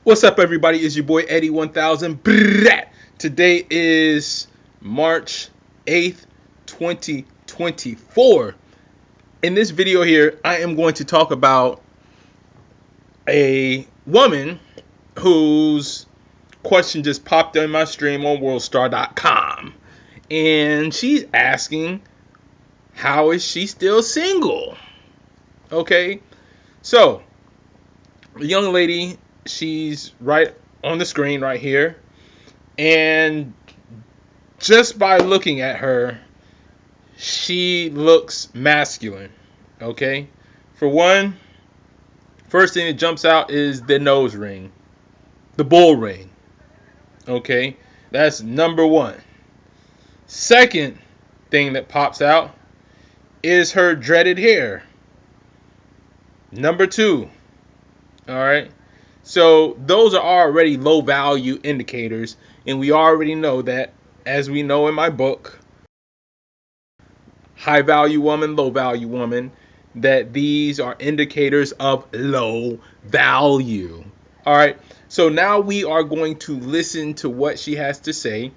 What's up, everybody? It's your boy Eddie 1000. Today is March 8th, 2024. In this video here, I am going to talk about a woman whose question just popped in my stream on worldstar.com. And she's asking, how is she still single? Okay, so the young lady, she's right on the screen right here, and just by looking at her, she looks masculine. Okay, for one, first thing that jumps out is the nose ring, the bull ring. Okay, that's number one. Second thing that pops out is her dreaded hair. Number two. All right, so those are already low value indicators, and we already know that, as we know in my book, High Value Woman, Low Value Woman, that these are indicators of low value. All right, so now we are going to listen to what she has to say.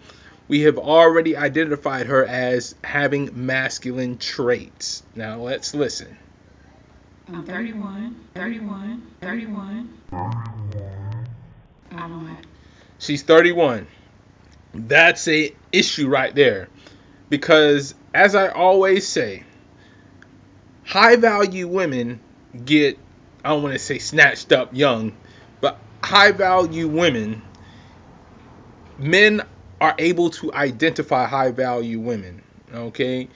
We have already identified her as having masculine traits. Now let's listen. I'm 31. She's 31. That's a issue right there, because as I always say, high value women get, I don't want to say snatched up young, but high value women, men are able to identify high value women. Okay,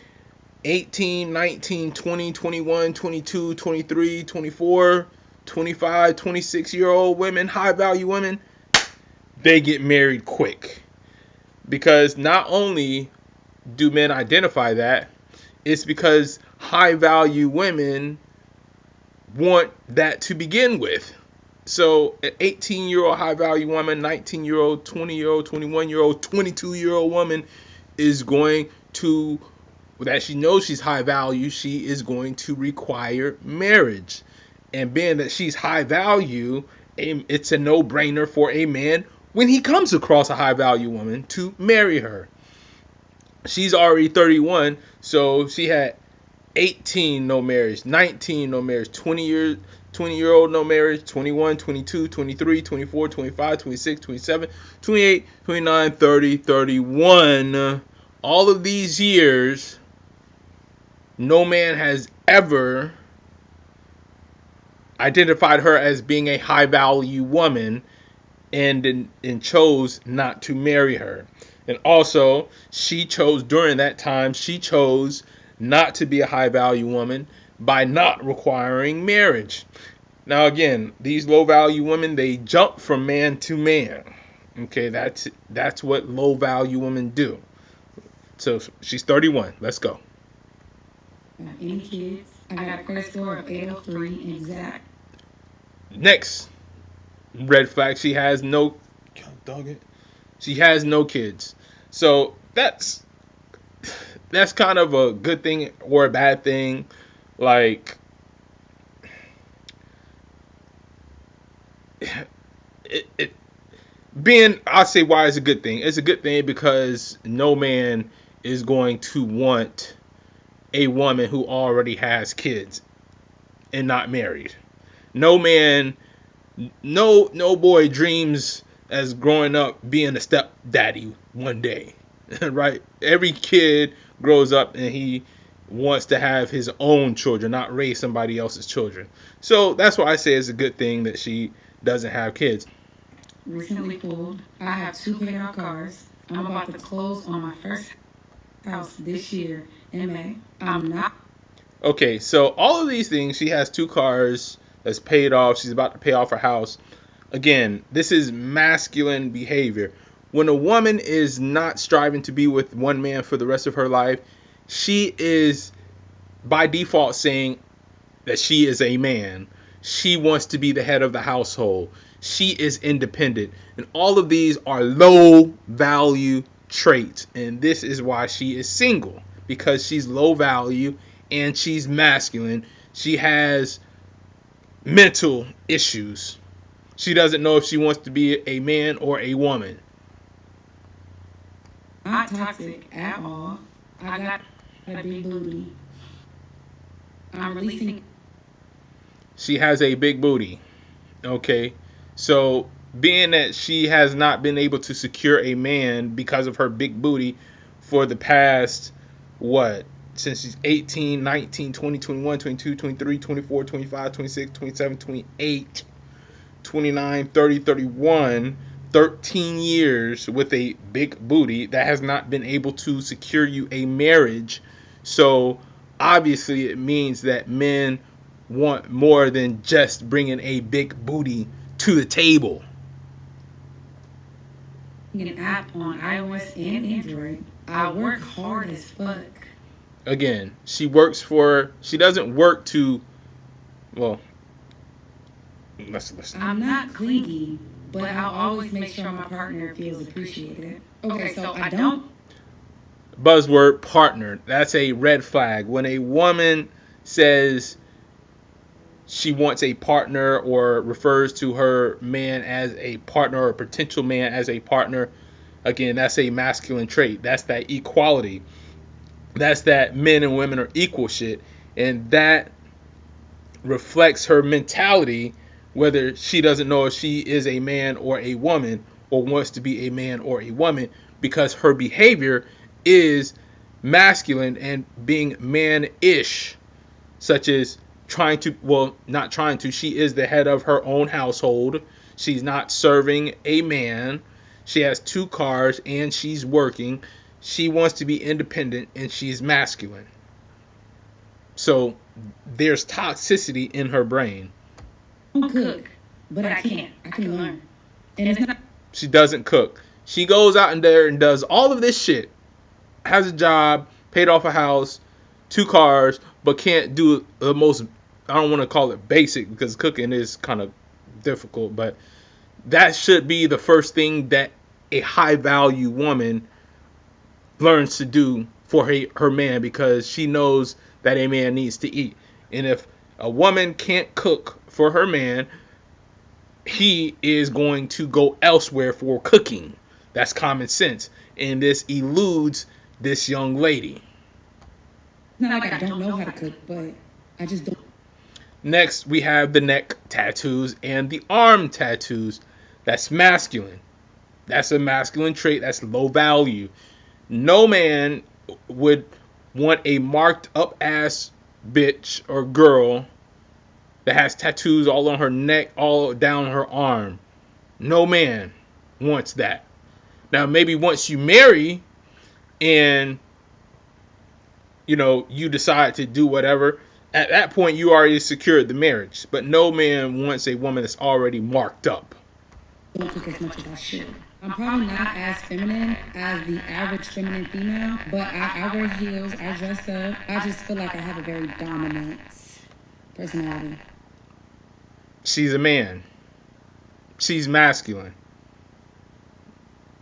18, 19, 20, 21, 22, 23, 24, 25, 26-year-old women, high value women, they get married quick. Because not only do men identify that, it's because high value women want that to begin with. So an 18-year-old high value woman, 19-year-old, 20-year-old, 21-year-old, 22-year-old woman is going to, that she knows she's high value, she is going to require marriage. And being that she's high value, it's a no-brainer for a man, when he comes across a high value woman, to marry her. She's already 31, so she had 18 no marriage, 19 no marriage, 20-year-old no marriage, 21, 22, 23, 24, 25, 26, 27, 28, 29, 30, 31. All of these years, no man has ever identified her as being a high value woman and chose not to marry her. And also, she chose, during that time, she chose not to be a high value woman by not requiring marriage. Now again, these low value women, they jump from man to man. Okay, that's what low value women do. So she's 31. Let's go. Any kids? I got a credit score of 803 exact. Next red flag, she has no, dog it. She has no kids. So that's kind of a good thing or a bad thing. Like, I'll say why it's a good thing. It's a good thing because no man is going to want a woman who already has kids and not married. No man, no boy dreams as growing up being a stepdaddy one day, right? Every kid grows up and he wants to have his own children, not raise somebody else's children. So that's why I say it's a good thing that she doesn't have kids. Recently pulled. I have 2 paid off cars. I'm about to close on my first house this year in May. I'm not. Okay, so all of these things, she has 2 cars that's paid off. She's about to pay off her house. Again, this is masculine behavior. When a woman is not striving to be with one man for the rest of her life, she is by default saying that she is a man. She wants to be the head of the household. She is independent. And all of these are low value traits. And this is why she is single, because she's low value and she's masculine. She has mental issues. She doesn't know if she wants to be a man or a woman. Not toxic at all. I got a big booty. I'm releasing. She has a big booty. Okay. So, being that she has not been able to secure a man because of her big booty for the past, what? Since she's 18, 19, 20, 21, 22, 23, 24, 25, 26, 27, 28, 29, 30, 31, 13 years with a big booty that has not been able to secure you a marriage. So obviously it means that men want more than just bringing a big booty to the table. An app on iOS and Android. I work hard as fuck. Again, she doesn't work to, well, let's listen. I'm not clingy, but I'll always make sure my partner feels appreciated. Okay, so I don't. Buzzword partner. That's a red flag. When a woman says she wants a partner or refers to her man as a partner or a potential man as a partner, again, that's a masculine trait. That's that equality. That's that men and women are equal shit. And that reflects her mentality, whether she doesn't know if she is a man or a woman or wants to be a man or a woman, because her behavior is masculine and being man-ish, such as not trying to, she is the head of her own household. She's not serving a man. She has 2 cars and she's working. She wants to be independent and she's masculine. So there's toxicity in her brain. I don't cook, but I can't. I can learn. And it's not. She doesn't cook. She goes out in there and does all of this shit. Has a job, paid off a house, 2 cars, but can't do the most, I don't want to call it basic because cooking is kind of difficult, but that should be the first thing that a high value woman learns to do for her man, because she knows that a man needs to eat. And if a woman can't cook for her man, he is going to go elsewhere for cooking. That's common sense. And this eludes this young lady. It's not like I don't know how to cook, but I just don't. Next, we have the neck tattoos and the arm tattoos. That's masculine. That's a masculine trait. That's low value. No man would want a marked up ass bitch or girl that has tattoos all on her neck, all down her arm. No man wants that. Now, maybe once you marry and you decide to do whatever, at that point you already secured the marriage. But no man wants a woman that's already marked up. I don't cook as much as I should. I'm probably not as feminine as the average feminine female, but I wear heels, I dress up. I just feel like I have a very dominant personality. She's a man. She's masculine.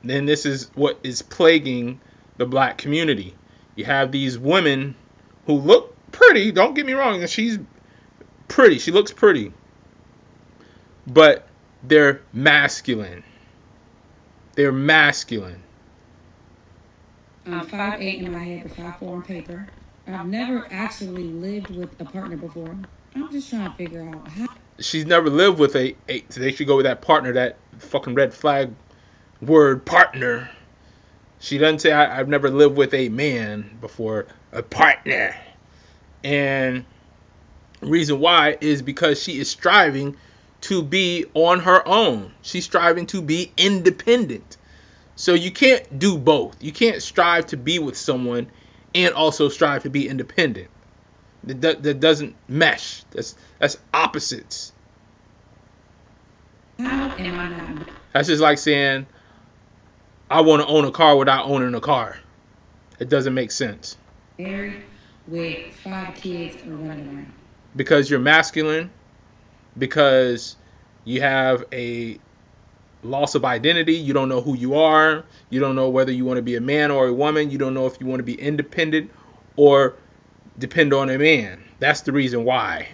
Then this is what is plaguing the black community. You have these women who look pretty, don't get me wrong, she's pretty, she looks pretty, but they're masculine. They're masculine. I'm 5'8" in my head, but 5'4" on paper. I've never actually lived with a partner before. I'm just trying to figure out how. She's never lived with a so they should go with that partner, that fucking red flag word, partner. She doesn't say I've never lived with a man before, a partner. And reason why is because she is striving to be on her own. She's striving to be independent. So you can't do both. You can't strive to be with someone and also strive to be independent. That doesn't mesh. That's opposites. How am I not? That's just like saying I want to own a car without owning a car. It doesn't make sense. Married with 5 kids and running around. Because you're masculine, because you have a loss of identity, you don't know who you are, you don't know whether you want to be a man or a woman, you don't know if you want to be independent or depend on a man. That's the reason why.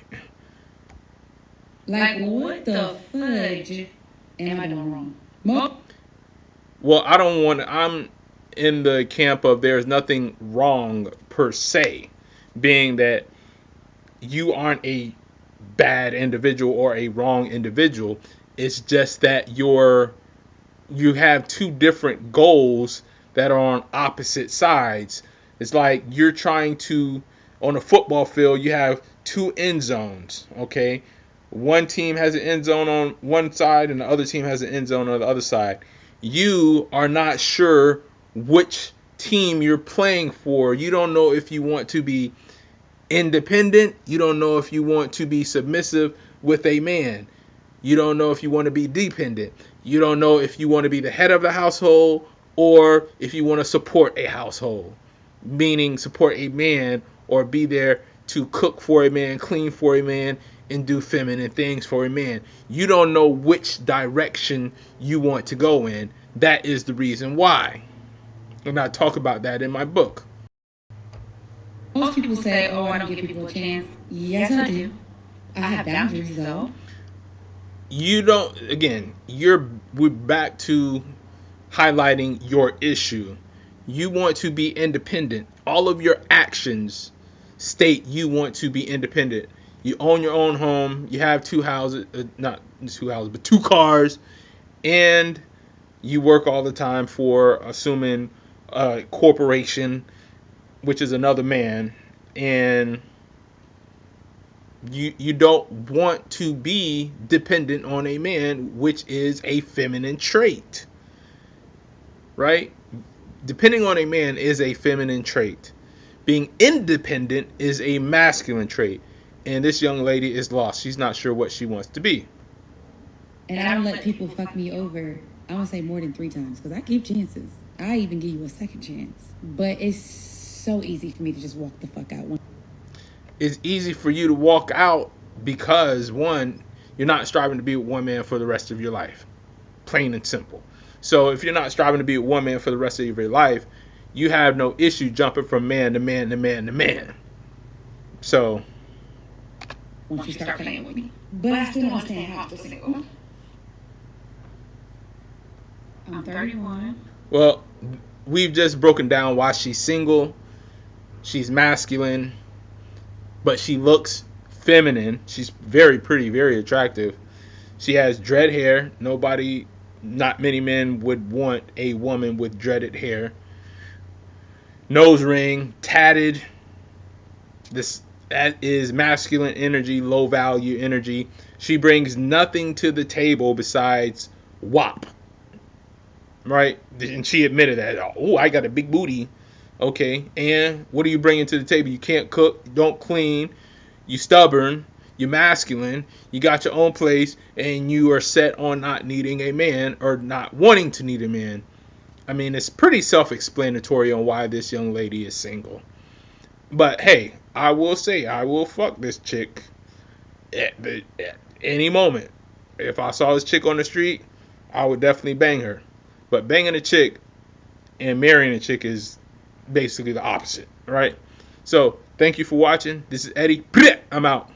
Like, what the fudge am I doing wrong? Well, I don't want. I'm in the camp of there's nothing wrong per se, being that you aren't a bad individual or a wrong individual. It's just that you have two different goals that are on opposite sides. It's like you're trying to, on a football field, you have two end zones, okay? One team has an end zone on one side and the other team has an end zone on the other side. You are not sure which team you're playing for. You don't know if you want to be independent. You don't know if you want to be submissive with a man. You don't know if you want to be dependent. You don't know if you want to be the head of the household or if you want to support a household, meaning support a man or be there to cook for a man, clean for a man, and do feminine things for a man. You don't know which direction you want to go in. That is the reason why. And I talk about that in my book. Most people say, oh, I don't give people a chance. Yes, I do. I have boundaries, though. You don't, again, we're back to highlighting your issue. You want to be independent. All of your actions state you want to be independent. You own your own home. You have two houses, not two houses, but two cars, and you work all the time for, assuming, a corporation, which is another man, and you don't want to be dependent on a man, which is a feminine trait, right? Depending on a man is a feminine trait. Being independent is a masculine trait. And this young lady is lost. She's not sure what she wants to be. And I don't let people fuck me over, I won't say more than 3 times, because I give chances. I even give you a second chance. But it's so easy for me to just walk the fuck out. It's easy for you to walk out because, one, you're not striving to be with one man for the rest of your life. Plain and simple. So if you're not striving to be with one man for the rest of your life, you have no issue jumping from man to man to man to man. So once you start playing with me. But I still don't understand how I'm still single. I'm 31. Well, we've just broken down why she's single. She's masculine, but she looks feminine. She's very pretty, very attractive. She has dread hair. Not many men would want a woman with dreaded hair. Nose ring, tatted. That is masculine energy, low value energy. She brings nothing to the table besides WAP. Right? And she admitted that. Oh, I got a big booty. Okay. And what are you bringing to the table? You can't cook. You don't clean. You stubborn. You're masculine. You got your own place. And you are set on not needing a man or not wanting to need a man. I mean, it's pretty self-explanatory on why this young lady is single. But hey, I will say I will fuck this chick at any moment. If I saw this chick on the street, I would definitely bang her. But banging a chick and marrying a chick is basically the opposite, right? So thank you for watching. This is Eddie. I'm out.